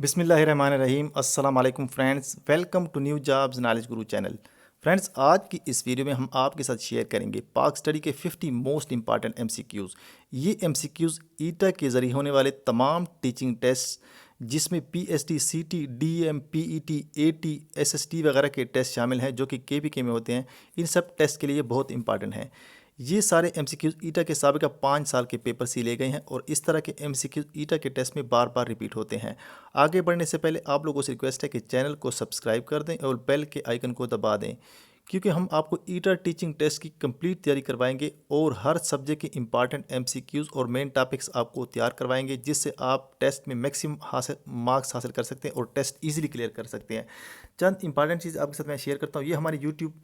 बिस्मिल्लाहिर्रहमानिर्रहीम अस्सलाम वालेकुम friends, welcome to new jobs knowledge Guru channel. Friends, आज की इस वीडियो में हम आपके साथ शेयर करेंगे पाक स्टडी के 50 मोस्ट इंपॉर्टेंट एमसीक्यूज़। ये एमसीक्यूज़ ईटा के ज़रिए होने वाले तमाम टीचिंग टेस्ट, जिसमें पीएसटी, सीटी, डीएम, पीईटी, एटी, एसएसटी वगैरह के टेस्ट शामिल हैं, जो कि केपीके में होते हैं। इन सब टेस्ट के लिए बहुत इंपॉर्टेंट हैं। ये सारे एमसीक्यूज़ ईटा के साबिक़ा 5 साल के पेपर से लिए गए हैं और इस तरह के एमसीक्यूज़ ईटा के टेस्ट में बार बार रिपीट होते हैं। आगे बढ़ने से पहले आप लोगों से रिक्वेस्ट है कि चैनल को सब्सक्राइब कर दें और बेल के आइकन को दबा दें, क्योंकि हम आपको ईटा टीचिंग टेस्ट की कंप्लीट तैयारी करवाएंगे और हर सब्जेक्ट के इंपॉर्टेंट एमसीक्यूज़ और मेन टॉपिक्स आपको तैयार करवाएंगे, जिससे आप टेस्ट में मैक्सिमम मार्क्स हासिल कर सकते हैं और टेस्ट ईजिली क्लियर कर सकते हैं। चंद इंपॉर्टेंट चीज़ आपके साथ मैं शेयर करता हूँ। ये हमारी यूट्यूब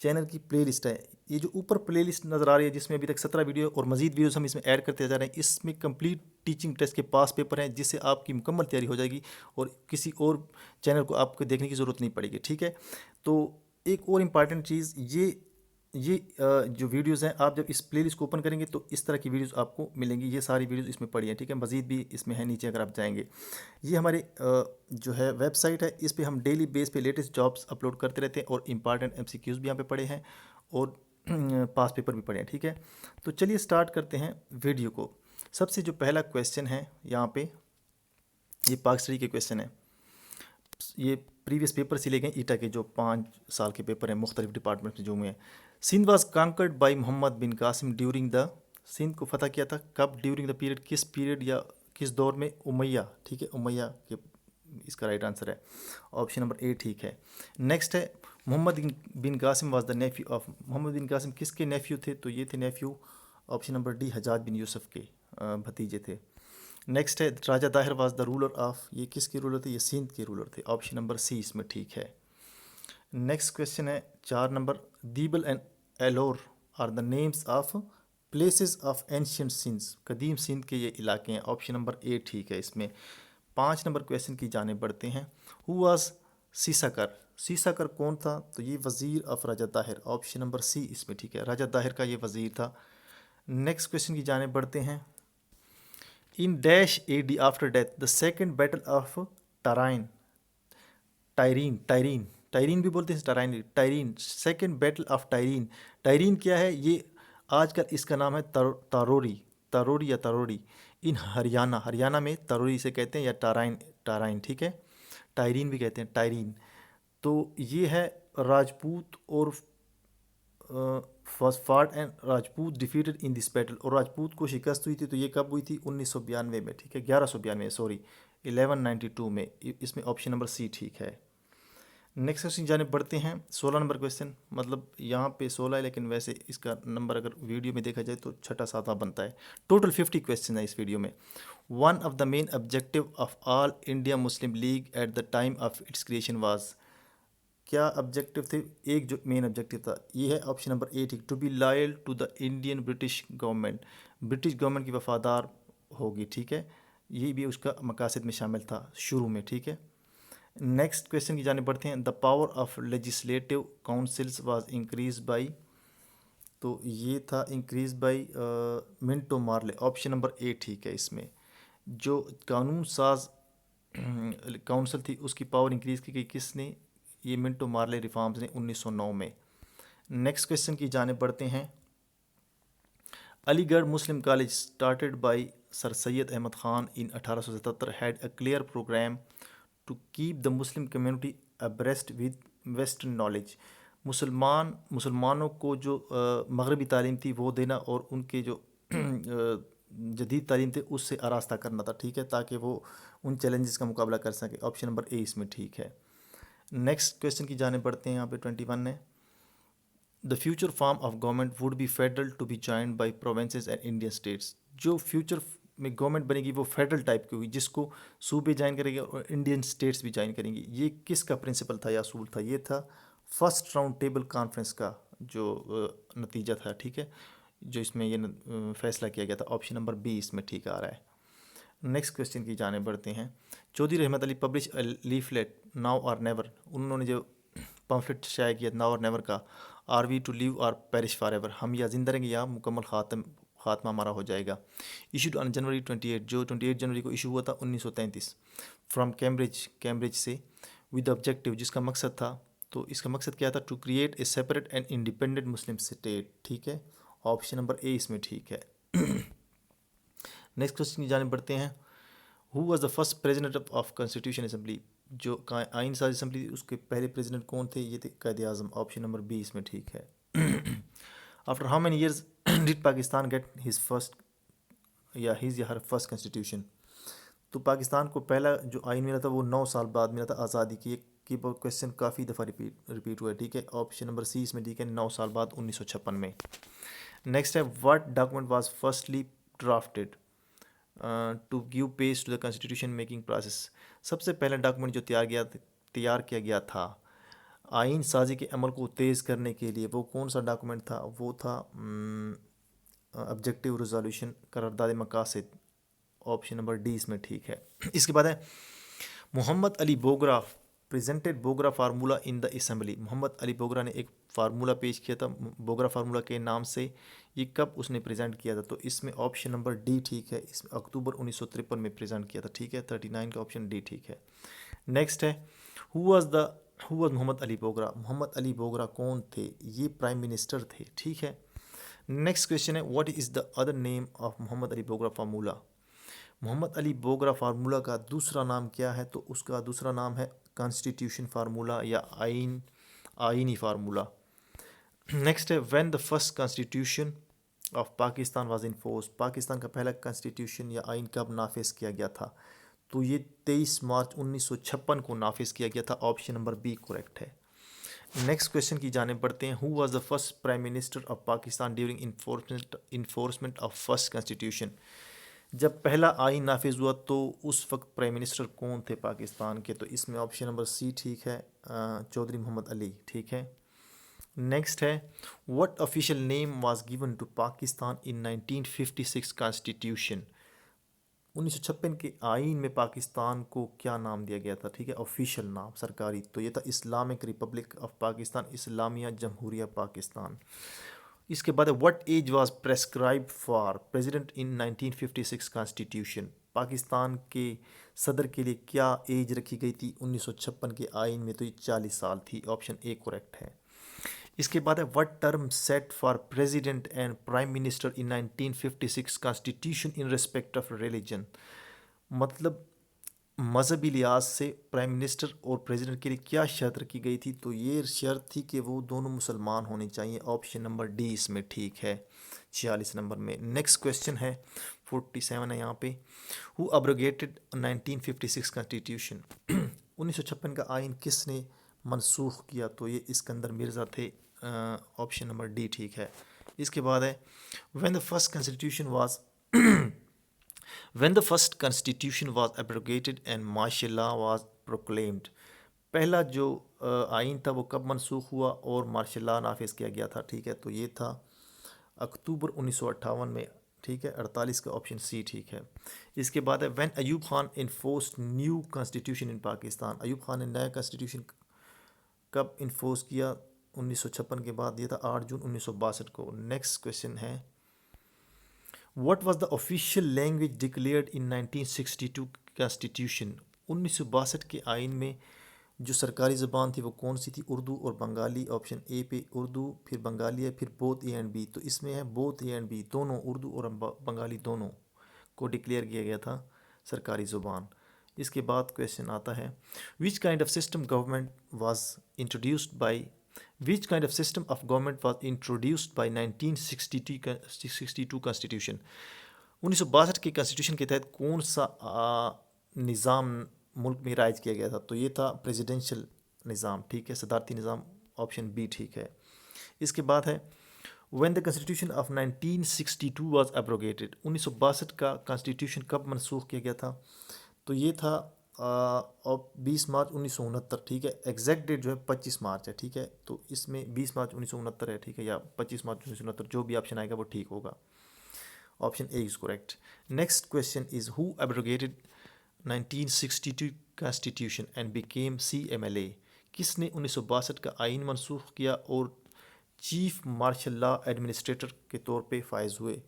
चैनल की प्लेलिस्ट है। ये जो ऊपर प्लेलिस्ट नज़र आ रही है, जिसमें अभी तक 17 वीडियो और मज़ीद वीडियोस हम इसमें ऐड करते जा रहे हैं, इसमें कंप्लीट टीचिंग टेस्ट के पास पेपर हैं, जिससे आपकी मुकम्मल तैयारी हो जाएगी और किसी और चैनल को आपको देखने की ज़रूरत नहीं पड़ेगी। ठीक है, तो एक और इम्पॉर्टेंट चीज़, जो वीडियोस हैं, आप जब इस प्लेलिस्ट को ओपन करेंगे तो इस तरह की वीडियोस आपको मिलेंगी। ये सारी वीडियोस इसमें पड़ी हैं। ठीक है, मज़ीद भी इसमें है नीचे अगर आप जाएंगे। ये हमारे जो है वेबसाइट है, इस पे हम डेली बेस पे लेटेस्ट जॉब्स अपलोड करते रहते हैं और इंपॉर्टेंट एमसीक्यूज़ भी यहाँ पे पड़े हैं और पास पेपर भी पड़े हैं। ठीक है, तो चलिए स्टार्ट करते हैं वीडियो को। सबसे जो पहला क्वेश्चन है यहाँ पे, ये पाक स्टडी के क्वेश्चन है। ये प्रीवियस पेपर से ले गए ईटा के, जो 5 साल के पेपर हैं मुख्तलिफ डिपार्टमेंट में जो हुए हैं। Sindh was conquered by Muhammad bin Qasim during the, Sindh को फतह किया था कब? ड्यूरिंग द पीरियड, किस पीरियड या किस दौर में? उमैया। ठीक है, उमैया के, इसका राइट आंसर है ऑप्शन नंबर ए। ठीक है, नेक्स्ट है Muhammad bin Qasim was the nephew of, मोहम्मद बिन कासिम किसके नेफ्यू थे? तो ये थे nephew, option number D, Hajjaj bin Yusuf के भतीजे थे। नेक्स्ट है Raja Dahir was the ruler of, ये किसके रूलर थे? ये सिंध के रूलर थे, ऑप्शन नंबर सी इसमें ठीक है। नेक्स्ट क्वेश्चन है 4 number, Debal and Alor are the names of places of ancient Sindh, कदीम सिंध के ये इलाके हैं, ऑप्शन नंबर ए ठीक है इसमें। 5 नंबर क्वेश्चन की जाने बढ़ते हैं। हु वाज सीसाकर, सीसाकर कौन था? तो ये वज़ीर of Raja Dahir, option number C इसमें ठीक है, राजा दाहिर का ये वज़ीर था। नेक्स्ट क्वेश्चन की जाने बढ़ते हैं। In dash AD after death the second battle of Tarain, Tarain, Tarain, Tarain भी बोलते हैं, Tarain, Tarain, second battle of Tarain. Tarain क्या है? ये आजकल इसका नाम है तारोरी, तारोरी या तारोरी। इन हरियाणा, हरियाणा में तारोरी से कहते हैं, या टाराइन, टाराइन। ठीक है, टायरीन भी कहते हैं, टायरीन। तो ये है राजपूत और फाट and Rajput defeated in this battle, और राजपूत को शिकस्त हुई थी। तो ये कब हुई थी? 1992 में। ठीक है, 1192, सॉरी 1192 में। इसमें ऑप्शन नंबर सी ठीक है। नेक्स्ट क्वेश्चन जाने बढ़ते हैं। 16 नंबर क्वेश्चन, मतलब यहाँ पे 16 है, लेकिन वैसे इसका नंबर अगर वीडियो में देखा जाए तो छठा सातवां बनता है। टोटल 50 क्वेश्चन है इस वीडियो में। One of the main objective of all India Muslim league at the time of its creation was, क्या ऑब्जेक्टिव थे? एक जो मेन ऑब्जेक्टिव था, ये है ऑप्शन नंबर ए ठीक, to be loyal to the Indian British government, British government की वफादार होगी। ठीक है, ये भी उसका मकासद में शामिल था शुरू में। ठीक है, नेक्स्ट क्वेश्चन की जाने बढ़ते हैं। The power of legislative councils was increase by, तो ये था increase by Minto Marley, option number A ठीक है इसमें। जो कानून साज काउंसिल थी, उसकी पावर इंक्रीज़ की गई किसने? ये मिंटो मार्ले रिफॉर्म्स ने 1909 में। नेक्स्ट क्वेश्चन की जाने बढ़ते हैं। Aligarh Muslim college started by sir Syed Ahmad Khan in 1877 had a clear programme to keep the Muslim community abreast with western knowledge, मुसलमानों को जो मगरबी तालीम थी वो देना और उनके जो जदीद तालीम थे उससे आरास्ता करना था। ठीक है, ताकि वो उन चैलेंजेस का मुकाबला कर सके, ऑप्शन नंबर ए इसमें ठीक है। नेक्स्ट क्वेश्चन की जाने बढ़ते हैं। यहाँ पे 21 है। The future form of government would be federal to be joined by provinces and Indian states, जो फ्यूचर में गवर्नमेंट बनेगी वो फेडरल टाइप की होगी, जिसको सूबे ज्वाइन करेंगे और इंडियन स्टेट्स भी ज्वाइन करेंगी। ये किसका प्रिंसिपल था या असूल था? ये था फर्स्ट राउंड टेबल कॉन्फ्रेंस का जो नतीजा था। ठीक है, जो इसमें ये फैसला किया गया था, ऑप्शन नंबर बी इसमें ठीक आ रहा है। नेक्स्ट क्वेश्चन की जाने बढ़ते हैं। चौधरी रहमत Ali publish a leaflet now और नेवर, उन्होंने जो पम्फलेट शाया किया नाउ और नेवर का, आर वी टू लिव और पेरिश फॉर एवर, हम या जिंदा रहेंगे या मुकम्मल खात्मा हमारा हो जाएगा। इशूड ऑन जनवरी 28, जो 28 जनवरी को इशू हुआ था 1933, फ्रॉम कैम्ब्रिज से, विद ऑब्जेक्टिव, जिसका मकसद था, तो इसका मकसद क्या था, to create a separate and independent Muslim state. ठीक है, ऑप्शन नंबर ए इसमें ठीक है। नेक्स्ट क्वेश्चन की जाने बढ़ते हैं। Who was the first president of constitution assembly, जो आइन साज असेंबली थी उसके पहले प्रेसिडेंट कौन थे, ये थे कायदे आजम। ऑप्शन नंबर बी इसमें ठीक है। After how many years did Pakistan get his first या हिज या हर फर्स्ट कॉन्स्टिट्यूशन, तो पाकिस्तान को पहला जो आइन मिला था वो 9 साल बाद मिला था आज़ादी की क्वेश्चन काफ़ी दफ़ा रिपीट हुआ है। ठीक है, ऑप्शन नंबर सी इसमें ठीक है, 9 साल बाद 1956 में। नेक्स्ट है, what document was firstly drafted to give pace to the constitution making process, सबसे पहला डॉक्यूमेंट जो तैयार किया गया था आइन साजी के अमल को तेज़ करने के लिए, वो कौन सा डॉक्यूमेंट था, वो था ऑब्जेक्टिव रेजोल्यूशन, करारदाद मकासद। ऑप्शन नंबर डी इसमें ठीक है। इसके बाद है, Muhammad Ali Bogra presented Bogra formula in the assembly, Muhammad Ali Bogra ने एक फार्मूला पेश किया था बोगरा फार्मूला के नाम से, ये कब उसने प्रेजेंट किया था, तो इसमें ऑप्शन नंबर डी ठीक है, इसमें अक्टूबर 1953 में प्रेजेंट किया था। ठीक है, 39 का ऑप्शन डी ठीक है। नेक्स्ट है, हु वाज मोहम्मद अली बोगरा, मोहम्मद अली बोगरा कौन थे, ये प्राइम मिनिस्टर थे। ठीक है। नेक्स्ट क्वेश्चन है, what is the other name of Mohammad Ali Bogra formula, Mohammad Ali Bogra formula का दूसरा नाम क्या है, तो उसका दूसरा नाम है कॉन्स्टिट्यूशन फार्मूला या आइनी फार्मूला। नेक्स्ट है, when the first constitution of Pakistan was in force, Pakistan का पहला कॉन्स्टिट्यूशन या आइन कब नाफिज किया गया था, तो ये 23 मार्च 1956 को नाफिज किया गया था। ऑप्शन नंबर बी करेक्ट है। नेक्स्ट क्वेश्चन की जाने बढ़ते हैं, who was the first prime minister of Pakistan during enforcement of first constitution, जब पहला आइन नाफिज हुआ तो उस वक्त प्राइम मिनिस्टर कौन थे पाकिस्तान के, तो इसमें ऑप्शन नंबर सी ठीक है, चौधरी मोहम्मद अली। ठीक है। नेक्स्ट है, what official name was given to Pakistan in 1956 constitution, 1956 के आइन में पाकिस्तान को क्या नाम दिया गया था। ठीक है, ऑफिशियल नाम सरकारी, तो ये था Islamic republic of Pakistan, Islamia Jamhuria Pakistan. इसके बाद what age was prescribed for president in 1956 constitution, Pakistan के सदर के लिए क्या एज रखी गई थी 1956 के आइन में, तो ये 40 साल थी। ऑप्शन ए करेक्ट है। इसके बाद है, what term set for president and prime minister in 1956 constitution in respect of religion, मतलब मजहबी लिहाज से प्राइम मिनिस्टर और प्रेसिडेंट के लिए क्या शर्त रखी गई थी, तो ये शर्त थी कि वो दोनों मुसलमान होने चाहिए। ऑप्शन नंबर डी इसमें ठीक है, 46 नंबर में। नेक्स्ट क्वेश्चन है 47 है यहाँ पे, हु अब्रोगेटेड 1956 कॉन्स्टिट्यूशन, 1956 का आइन किसने मनसूख किया, तो ये इस्कंदर मिर्ज़ा थे। ऑप्शन नंबर डी ठीक है। इसके बाद है, when the first constitution was abrogated and martial law was proclaimed, पहला जो आइन था वो कब मनसूख हुआ और मार्शल लॉ नाफिज किया गया था। ठीक है, तो ये था अक्टूबर 1958 में। ठीक है, 48 का ऑप्शन सी ठीक है। इसके बाद है, when Ayub Khan enforced new constitution in Pakistan, Ayub Khan ने नया कॉन्स्टिट्यूशन कब इन्फोर्स किया 1956 के बाद, ये था 8 जून 1962 को। नेक्स्ट क्वेश्चन है, what was the official language declared in 1962 constitution, 1962 के आइन में जो सरकारी ज़बान थी वो कौन सी थी, उर्दू और बंगाली। ऑप्शन ए पे उर्दू, फिर बंगाली है, फिर बोथ ए एंड बी, तो इसमें है बोथ ए एंड बी, दोनों उर्दू और बंगाली दोनों को डिक्लेयर किया गया था सरकारी ज़ुबान। इसके बाद क्वेश्चन आता है, which kind of system government was introduced by which kind of system of government was introduced by 1962 constitution, 1962 के कॉन्स्टिट्यूशन के तहत कौन सा निज़ाम मुल्क में राइज किया गया था, तो ये था प्रेसिडेंशियल निज़ाम। ठीक है, सदारती निज़ाम। ऑप्शन बी ठीक है। इसके बाद है, when the constitution of 1962 was abrogated, 1962 का कॉन्स्टिट्यूशन कब मनसूख किया गया था, तो ये था 20 मार्च 1969। ठीक है, एग्जैक्ट डेट जो है 25 मार्च है। ठीक है, तो इसमें 20 मार्च 1969 है। ठीक है, या 25 मार्च 1969, जो भी ऑप्शन आएगा वो ठीक होगा। Option A is correct. Next question is, who abrogated 1962 constitution and became CMLA, किसने 1962 का आइन मनसूख किया और चीफ मार्शल लॉ एडमिनिस्ट्रेटर के तौर पे फायज हुए,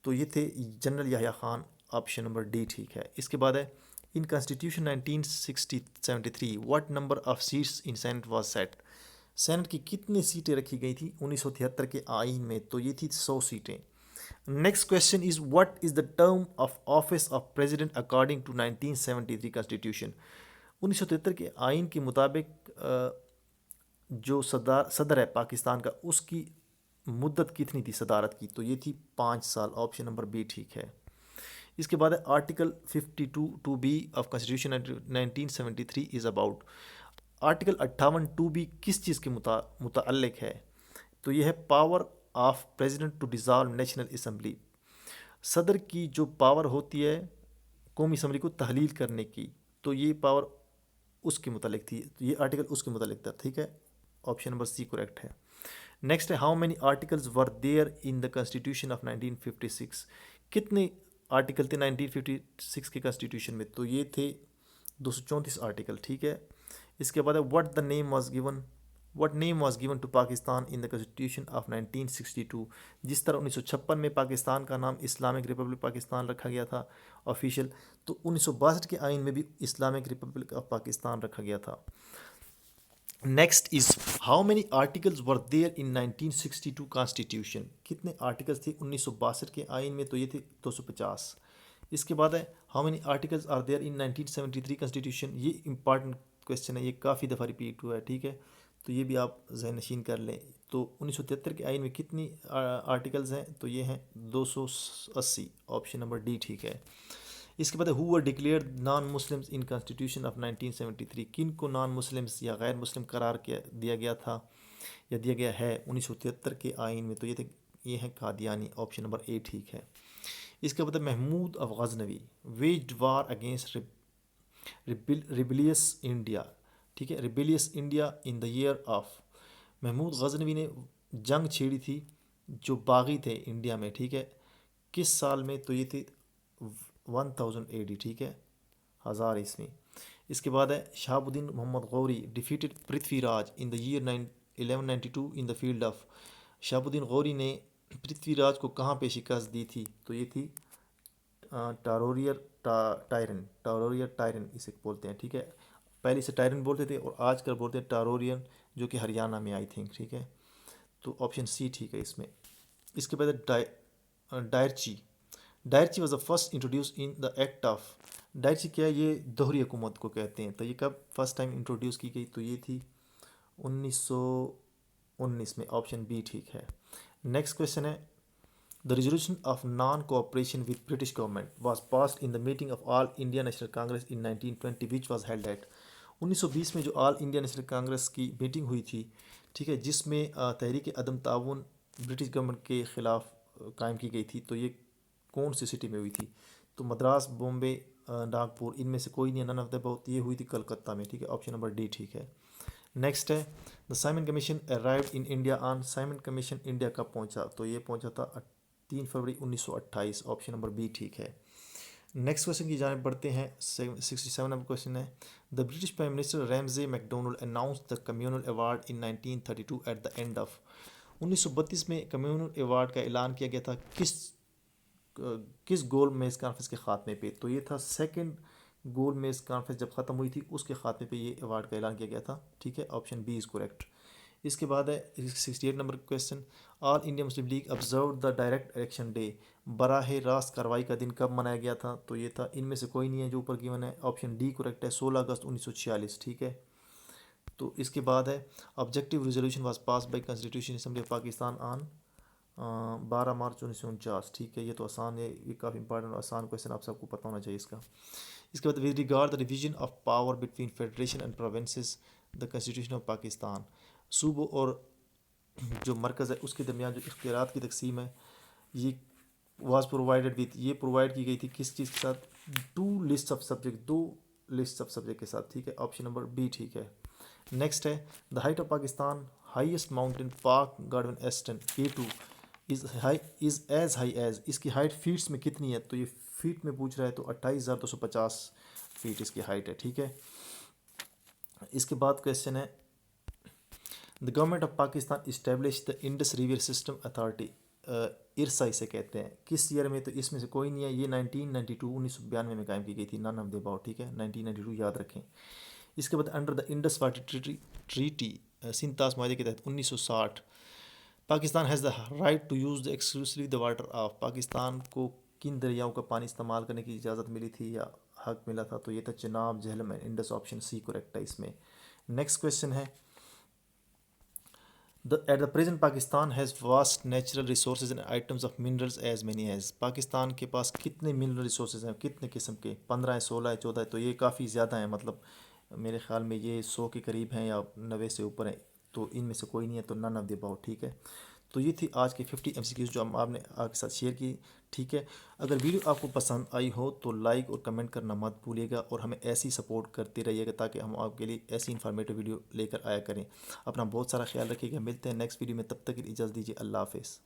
तो ये थे general Yahya Khan, option number D ठीक है। इसके बाद है in constitution 1973 what number of seats in senate was set. Senate की कितनी सीटें रखी गई थी 1973 के आइन में, तो ये थी 100 सीटें। Next question is what is the term of office of president according to 1973 constitution. 1973 के आइन के मुताबिक जो सदर है पाकिस्तान का, उसकी मुद्दत कितनी थी सदारत की, तो ये थी 5 साल, ऑप्शन नंबर बी ठीक है। इसके बाद है article 52 two B of constitution 1973 is about. Article 58 two B किस चीज़ के मुताल्लिक है, तो ये है power of president to dissolve national assembly. सदर की जो पावर होती है कौमी असम्बली को तहलील करने की, तो ये पावर उसके मुतालिक थी, तो ये आर्टिकल उसके मुतालिक था, ठीक है। ऑप्शन नंबर सी करेक्ट है। नेक्स्ट है how many articles were there in the constitution of 1956। कितने आर्टिकल थे 1956 के कॉन्स्टिट्यूशन में, तो ये थे 234 आर्टिकल, ठीक है। इसके बाद है what name was given to Pakistan in the constitution of 1962। जिस तरह 1956 में पाकिस्तान का नाम इस्लामिक रिपब्लिक पाकिस्तान रखा गया था ऑफिशियल, तो 1962 के आइन में भी इस्लामिक रिपब्लिक ऑफ पाकिस्तान रखा गया था। Next is how many articles were there in 1962 constitution. कितने आर्टिकल्स थे 1962 के आइन में, तो ये थे 250। इसके बाद है how many articles are there in 1973 constitution. ये इंपॉर्टेंट क्वेश्चन है, ये काफ़ी दफ़ा रिपीट हुआ है, ठीक है, तो ये भी आप ज़हन नशीन कर लें। तो 1973 के आइन में कितनी आर्टिकल्स हैं, तो ये हैं 280, ऑप्शन नंबर डी ठीक है। इसके बाद who were declare non Muslims in constitution of 1973। किन को नॉन मुस्लिम्स या गैर मुस्लिम करार दिया गया था या दिया गया है 1973 के आइन में, तो ये है कादियानी, ऑप्शन नंबर ए ठीक है। इसके बाद Mahmud of Ghaznavi waged war against rebellious India, ठीक है, rebellious India in the year of. Mahmud Ghaznavi ने जंग छेड़ी थी जो बागी थे इंडिया में, ठीक है, किस साल में, तो ये थी 1000 AD, ठीक है, 1000 ईस्वी। इसके बाद है Shahabuddin Mohammad Ghori defeated Prithviraj in the year 1192 in the field of. Shahabuddin Ghori ने पृथ्वीराज को कहाँ पे शिकस्त दी थी, तो ये थी टारोरियर टायरन इसे बोलते हैं, ठीक है। पहले इसे टायरन बोलते थे और आजकल बोलते हैं टारोरियन, जो कि हरियाणा में आई थिंक, ठीक है, तो ऑप्शन सी ठीक है इसमें। इसके बाद dyarchy was the first introduced in the act of. Dyarchy क्या है, ये दोहरी हुकूमत को कहते हैं, तो ये कब फर्स्ट टाइम इंट्रोड्यूस की गई, तो ये थी 1919 में, ऑप्शन बी ठीक है। नेक्स्ट क्वेश्चन है the resolution of non cooperation with British government was passed in the meeting of all India national Congress in 1920 which was held at. 1920 में जो ऑल इंडिया नेशनल कांग्रेस की मीटिंग हुई थी, ठीक है, जिसमें तहरीक अदम ताउन ब्रिटिश गवर्नमेंट के ख़िलाफ़ कायम की गई थी, तो ये कौन सी सिटी में हुई थी, तो मद्रास, बॉम्बे, नागपुर, इनमें से कोई नहीं, नन ऑफ द अबव, ये हुई थी कलकत्ता में, ठीक है, ऑप्शन नंबर डी ठीक है। नेक्स्ट है the Simon commission arrived in India on. Simon commission India कब पहुंचा, तो ये पहुंचा था 3 फरवरी 1928, ऑप्शन नंबर बी ठीक है। नेक्स्ट क्वेश्चन की जाने बढ़ते हैं, 67 नंबर क्वेश्चन है the British prime minister Ramsay McDonald announce the communal award in 1932 at the end of. 1932 में कम्युनल अवार्ड का ऐलान किया गया था किस गोल मेज़ कॉन्फ्रेंस के ख़ात्मे पे, तो ये था सेकंड गोल मेज़ कॉन्फ्रेंस जब ख़त्म हुई थी उसके ख़ात्मे पे ये अवार्ड का ऐलान किया गया था, ठीक है, ऑप्शन बी इज़ करेक्ट। इसके बाद है 68 number question all India Muslim League observe the direct election day. बराह रास्त कार्रवाई का दिन कब मनाया गया था, तो ये था, इनमें से कोई नहीं है जो ऊपर गिवन है, ऑप्शन डी करेक्ट है, 16 अगस्त 1946, ठीक है। तो इसके बाद है objective resolution was pass bye constitution assembly of Pakistan on 12 मार्च 1949, ठीक है, ये तो आसान है, ये काफ़ी इंपॉर्टेंट आसान क्वेश्चन, आप सबको पता होना चाहिए इसका। इसके बाद with regard the division of power between federation and provinces the constitution of Pakistan. सूबों और जो मरकज़ है उसके दरमियान जो इख्तियारात की तकसीम है, ये वाज प्रोवाइडेड विद, ये प्रोवाइड की गई थी किस चीज़ के साथ, 2 list of subject, 2 list of subject के साथ, ठीक है, ऑप्शन नंबर बी ठीक है। नेक्स्ट है the height of Pakistan highest mountain Pak Godwin Austen A2 is as high as. इसकी हाइट फीट्स में कितनी है, तो ये फीट में पूछ रहा है, तो 28,250 फीट इसकी हाइट है, ठीक है। इसके बाद क्वेश्चन है the government of Pakistan establish the Indus river system authority. IRSA इसे कहते हैं। किस ईयर में? तो इसमें से कोई नहीं है, ये 1992 1992 में कायम की गई थी। नन ऑफ द अबाउट, ठीक है, 1992 याद रखें। इसके बाद under the Indus water treaty सिंतास माहे के तहत 1960 Pakistan has the right to use the exclusively the water of. Pakistan को किन दरियाओं का पानी इस्तेमाल करने की इजाज़त मिली थी या हक मिला था? तो ये था Chenab, Jhelum and Indus. Option C correct है इसमें। नेक्स्ट क्वेश्चन है at the present Pakistan has vast natural resources and items of minerals as many has. Pakistan के पास कितने मिनरल रिसोर्सेज हैं, कितने किस्म के? 15 है, 16 है, 14 है? तो ये काफ़ी ज़्यादा है, मतलब मेरे ख्याल में ये 100 के करीब हैं या 90 से ऊपर है। तो इनमें से कोई नहीं है, तो नन ऑफ द अबाउट, ठीक है। तो ये थी आज की 50 एमसीक्यूज़ जो हम आपने आपके साथ शेयर की, ठीक है। अगर वीडियो आपको पसंद आई हो तो लाइक और कमेंट करना मत भूलिएगा और हमें ऐसी सपोर्ट करते रहिएगा ताकि हम आपके लिए ऐसी इन्फॉर्मेटिव वीडियो लेकर आया करें। अपना बहुत सारा ख्याल रखिएगा। मिलते हैं नेक्स्ट वीडियो में, तब तक के लिए इजाज़त दीजिए। अल्लाह हाफ़िज़।